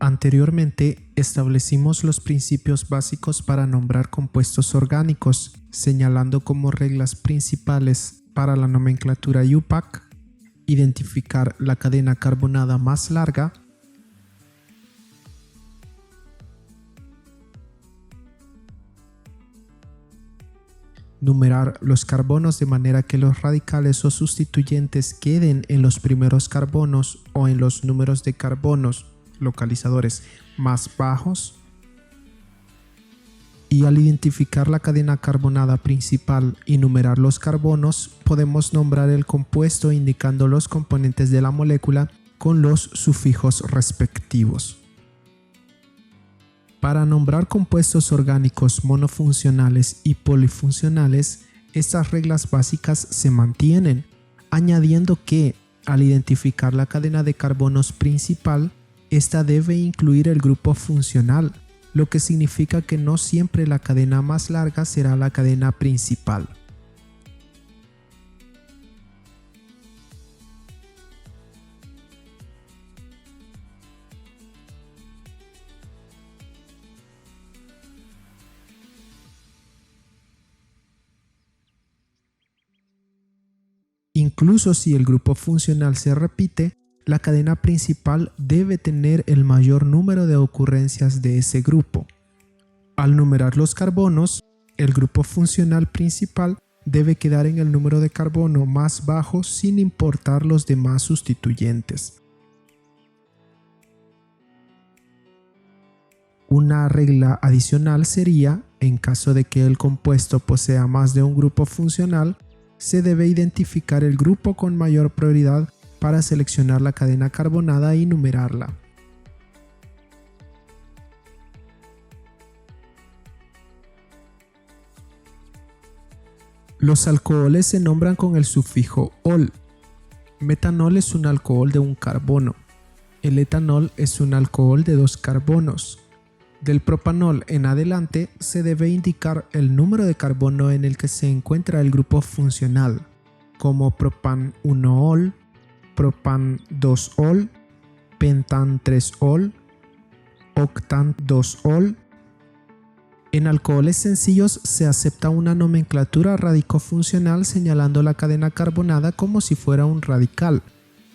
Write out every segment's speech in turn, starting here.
Anteriormente establecimos los principios básicos para nombrar compuestos orgánicos, señalando como reglas principales para la nomenclatura IUPAC, identificar la cadena carbonada más larga, numerar los carbonos de manera que los radicales o sustituyentes queden en los primeros carbonos o en los números de carbonos localizadores más bajos, y al identificar la cadena carbonada principal y numerar los carbonos, podemos nombrar el compuesto indicando los componentes de la molécula con los sufijos respectivos. Para nombrar compuestos orgánicos monofuncionales y polifuncionales, estas reglas básicas se mantienen, añadiendo que, al identificar la cadena de carbonos principal, esta debe incluir el grupo funcional, lo que significa que no siempre la cadena más larga será la cadena principal. Incluso si el grupo funcional se repite, la cadena principal debe tener el mayor número de ocurrencias de ese grupo. Al numerar los carbonos, el grupo funcional principal debe quedar en el número de carbono más bajo sin importar los demás sustituyentes. Una regla adicional sería, en caso de que el compuesto posea más de un grupo funcional, se debe identificar el grupo con mayor prioridad para seleccionar la cadena carbonada y numerarla. Los alcoholes se nombran con el sufijo -ol. Metanol es un alcohol de un carbono. El etanol es un alcohol de 2 carbonos. Del propanol en adelante se debe indicar el número de carbono en el que se encuentra el grupo funcional, como propan 1-ol, propan 2-ol, pentan 3-ol, octan 2-ol. En alcoholes sencillos se acepta una nomenclatura radicofuncional señalando la cadena carbonada como si fuera un radical.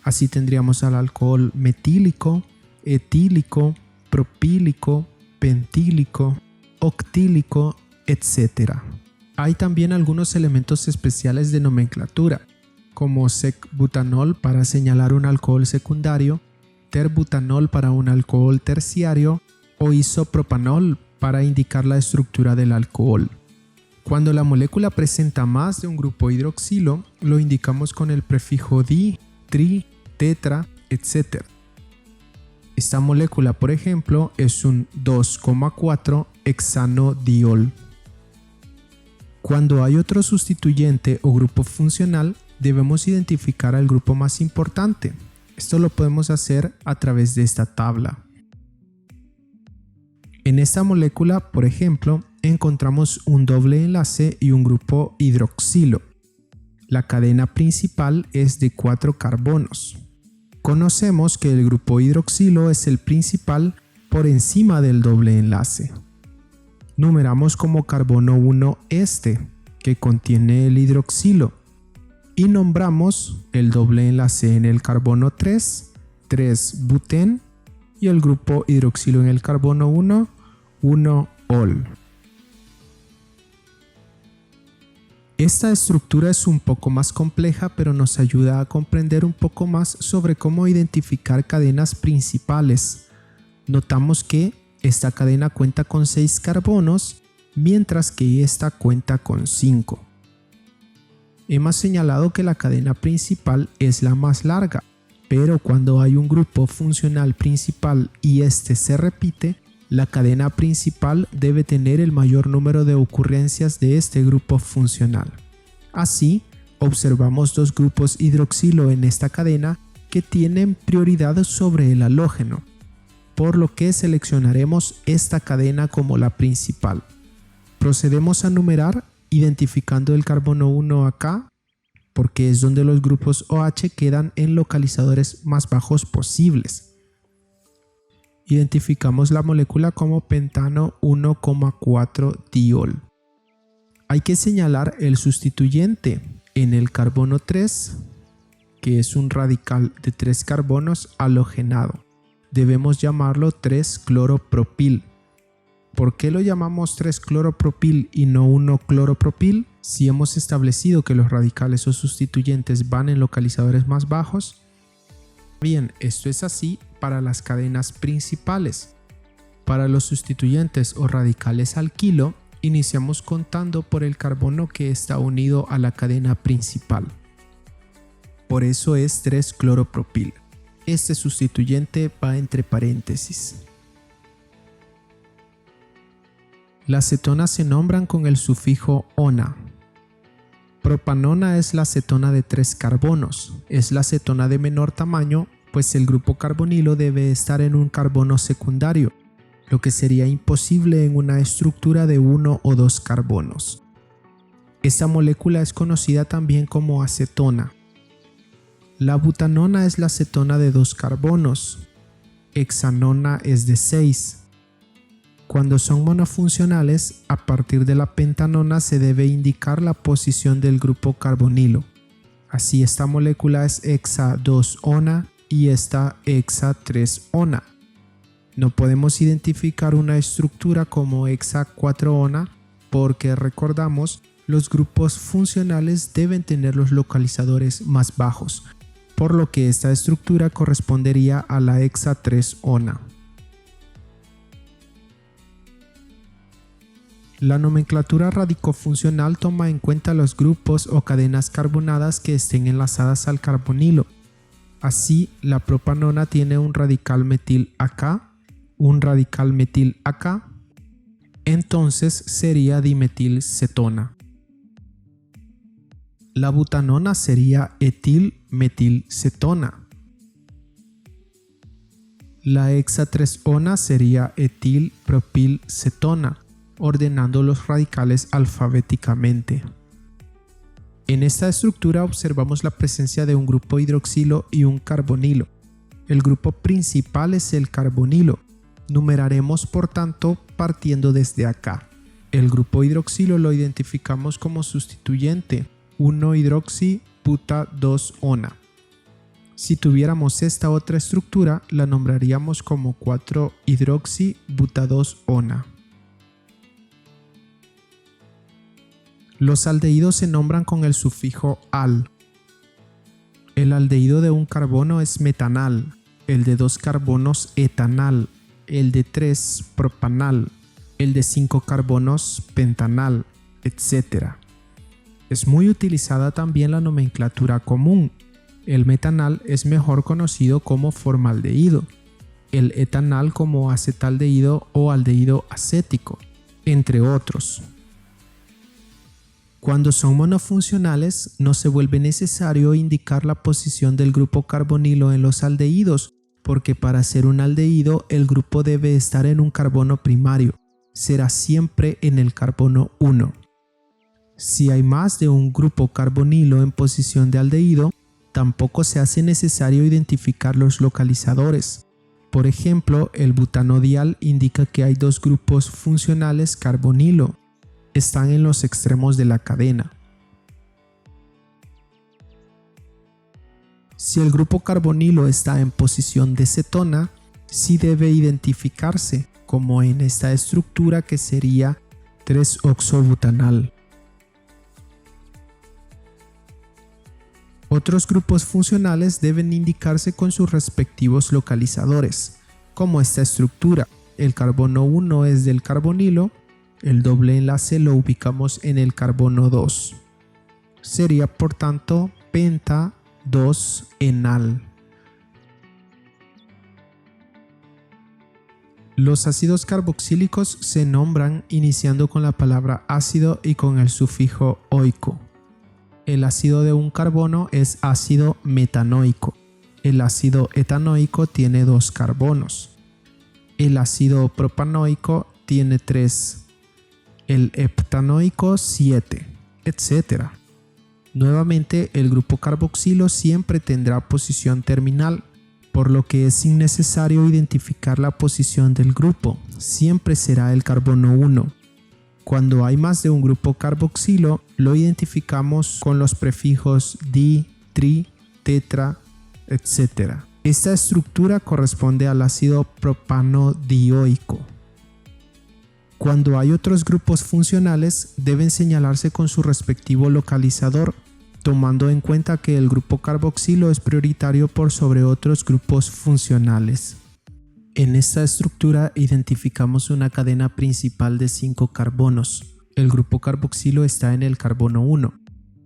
Así tendríamos al alcohol metílico, etílico, propílico, pentílico, octílico, etc. Hay también algunos elementos especiales de nomenclatura, como sec-butanol para señalar un alcohol secundario, ter-butanol para un alcohol terciario o isopropanol para indicar la estructura del alcohol. Cuando la molécula presenta más de un grupo hidroxilo, lo indicamos con el prefijo di, tri, tetra, etc. Esta molécula, por ejemplo, es un 2,4 hexanodiol. Cuando hay otro sustituyente o grupo funcional, debemos identificar al grupo más importante. Esto lo podemos hacer a través de esta tabla. En esta molécula, por ejemplo, encontramos un doble enlace y un grupo hidroxilo. La cadena principal es de 4 carbonos. Conocemos que el grupo hidroxilo es el principal por encima del doble enlace. Numeramos como carbono 1 este, que contiene el hidroxilo, y nombramos el doble enlace en el carbono 3, 3-butén, y el grupo hidroxilo en el carbono 1, 1-ol. Esta estructura es un poco más compleja, pero nos ayuda a comprender un poco más sobre cómo identificar cadenas principales. Notamos que esta cadena cuenta con 6 carbonos, mientras que esta cuenta con 5. Hemos señalado que la cadena principal es la más larga, pero cuando hay un grupo funcional principal y este se repite, la cadena principal debe tener el mayor número de ocurrencias de este grupo funcional. Así, observamos 2 grupos hidroxilo en esta cadena que tienen prioridad sobre el halógeno, por lo que seleccionaremos esta cadena como la principal. Procedemos a numerar identificando el carbono 1 acá, porque es donde los grupos OH quedan en localizadores más bajos posibles. Identificamos la molécula como pentano 1,4-diol. Hay que señalar el sustituyente. En el carbono 3, que es un radical de 3 carbonos halogenado, debemos llamarlo 3-cloropropil. ¿Por qué lo llamamos 3-cloropropil y no 1-cloropropil? Si hemos establecido que los radicales o sustituyentes van en localizadores más bajos. Bien, esto es así para las cadenas principales. Para los sustituyentes o radicales alquilo, iniciamos contando por el carbono que está unido a la cadena principal. Por eso es 3-cloropropil. Este sustituyente va entre paréntesis. Las cetonas se nombran con el sufijo ona. Propanona es la cetona de 3 carbonos. Es la cetona de menor tamaño, pues el grupo carbonilo debe estar en un carbono secundario, lo que sería imposible en una estructura de 1 o 2 carbonos. Esta molécula es conocida también como acetona. La butanona es la cetona de 2 carbonos. Hexanona es de 6. Cuando son monofuncionales, a partir de la pentanona se debe indicar la posición del grupo carbonilo. Así esta molécula es hexa-2-ona y esta hexa-3-ona. No podemos identificar una estructura como hexa-4-ona porque recordamos, los grupos funcionales deben tener los localizadores más bajos, por lo que esta estructura correspondería a la hexa-3-ona. La nomenclatura radicofuncional toma en cuenta los grupos o cadenas carbonadas que estén enlazadas al carbonilo. Así, la propanona tiene un radical metil acá, un radical metil acá, entonces sería dimetilcetona. La butanona sería etil-metilcetona. La hexa-3-ona sería etil-propilcetona, ordenando los radicales alfabéticamente. En esta estructura observamos la presencia de un grupo hidroxilo y un carbonilo. El grupo principal es el carbonilo. Numeraremos por tanto partiendo desde acá. El grupo hidroxilo lo identificamos como sustituyente 1-hidroxi-buta-2-ona. Si tuviéramos esta otra estructura, la nombraríamos como 4-hidroxi-buta-2-ona. Los aldehídos se nombran con el sufijo al. El aldehído de un carbono es metanal, el de 2 carbonos etanal, el de 3 propanal, el de 5 carbonos pentanal, etc. Es muy utilizada también la nomenclatura común. El metanal es mejor conocido como formaldehído, el etanal como acetaldehído o aldehído acético, entre otros. Cuando son monofuncionales, no se vuelve necesario indicar la posición del grupo carbonilo en los aldehídos, porque para ser un aldehído el grupo debe estar en un carbono primario, será siempre en el carbono 1. Si hay más de un grupo carbonilo en posición de aldehído, tampoco se hace necesario identificar los localizadores. Por ejemplo, el butanodial indica que hay 2 grupos funcionales carbonilo. Están en los extremos de la cadena. Si el grupo carbonilo está en posición de cetona, sí debe identificarse, como en esta estructura que sería 3-oxobutanal. Otros grupos funcionales deben indicarse con sus respectivos localizadores, como esta estructura. El carbono 1 es del carbonilo, el doble enlace lo ubicamos en el carbono 2. Sería por tanto penta-2-enal. Los ácidos carboxílicos se nombran iniciando con la palabra ácido y con el sufijo oico. El ácido de un carbono es ácido metanoico. El ácido etanoico tiene 2 carbonos. El ácido propanoico tiene 3. El heptanoico 7, etc. Nuevamente, el grupo carboxilo siempre tendrá posición terminal. por lo que es innecesario identificar la posición del grupo, siempre será el carbono 1. Cuando hay más de un grupo carboxilo, lo identificamos con los prefijos di, tri, tetra, etc. Esta estructura corresponde al ácido propanodioico. Cuando hay otros grupos funcionales, deben señalarse con su respectivo localizador, tomando en cuenta que el grupo carboxilo es prioritario por sobre otros grupos funcionales. En esta estructura identificamos una cadena principal de 5 carbonos. El grupo carboxilo está en el carbono 1,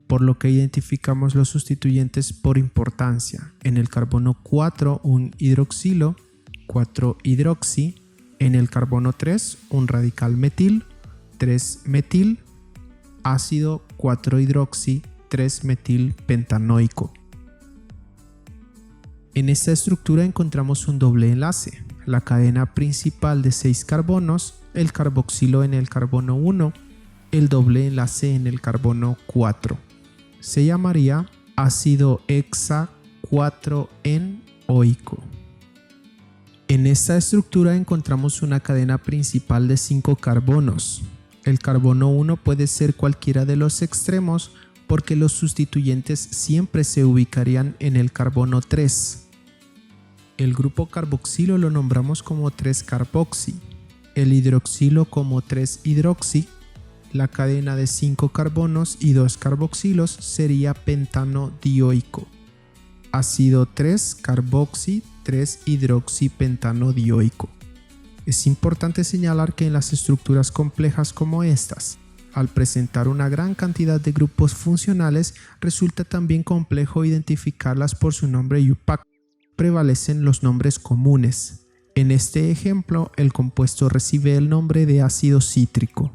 por lo que identificamos los sustituyentes por importancia. En el carbono 4 un hidroxilo, 4-hidroxi. En el carbono 3 un radical metil, 3-metil, ácido 4-hidroxi, 3-metil pentanoico. En esta estructura encontramos un doble enlace, la cadena principal de 6 carbonos, el carboxilo en el carbono 1, el doble enlace en el carbono 4. Se llamaría ácido hexa 4-enoico. En esta estructura encontramos una cadena principal de 5 carbonos. El carbono 1 puede ser cualquiera de los extremos porque los sustituyentes siempre se ubicarían en el carbono 3. El grupo carboxilo lo nombramos como 3-carboxi, el hidroxilo como 3-hidroxi, la cadena de 5 carbonos y 2 carboxilos sería pentanodioico. Ácido 3-carboxi, 3-hidroxipentanodioico. Es importante señalar que en las estructuras complejas como estas, al presentar una gran cantidad de grupos funcionales, resulta también complejo identificarlas por su nombre IUPAC. Prevalecen los nombres comunes. En este ejemplo, el compuesto recibe el nombre de ácido cítrico.